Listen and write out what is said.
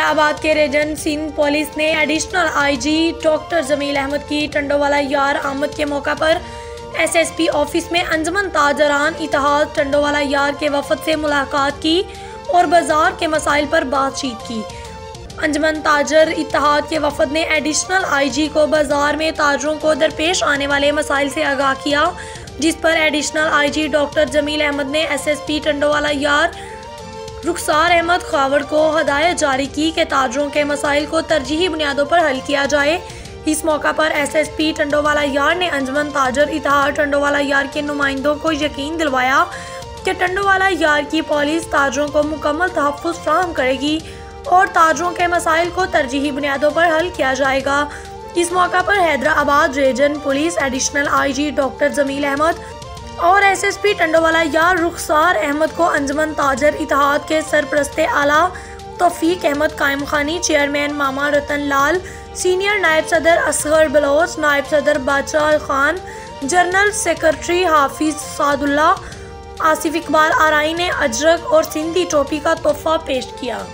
हैदराबाद के region Sindh police ने additional IG doctor Jamil Ahmed की टंडोवाला यार आमद के मौका पर एसएसपी ऑफिस में अंजुमन ताजरान इत्तेहाद टंडोवाला यार के वफद से मुलाकात की और बाजार के मसाइल पर बातचीत की। अंजुमन ताजर इत्तेहाद के वफद ने एडिशनल आईजी को बाजार में ताजरों को दरपेश आने वाले मसाइल से आगाह किया, जिस पर additional IG doctor Jamil Ahmed ने एसएसपी टंडोवाला यार रुखसार अहमद खावड़ को हदायत जारी की कि ताजरों के मसाइल को तरजीही बुनियादों पर हल किया जाए। इस मौका पर एसएसपी टंडोवाला यार ने अंजुमन ताजर इत्तेहाद टंडोवाला यार के नुमाइंदों को यकीन दिलवाया कि टंडोवाला यार की पुलिस ताजरों को मुकम्मल तहफ़्फ़ुज़ फराहम करेगी और ताजरों के मसाइल को तरजीही बुनियादों पर हल किया जाएगा। इस मौका पर Hyderabad region police additional IG doctor Jamil Ahmed और एसएसपी टंडोवाला यार रुखसार अहमद को अंजुमन ताजर इत्तेहाद के सरपरस्ते आला तौफीक अहमद कायम खानी, चेयरमैन मामा रतन लाल, सीनियर नायब सदर असगर बलोच, नायब सदर बादशाह खान, जनरल सेक्रेटरी हाफिज सादुल्ला, आसिफ इकबाल आराई ने अजरक और सिंधी टोपी का तोहफा पेश किया।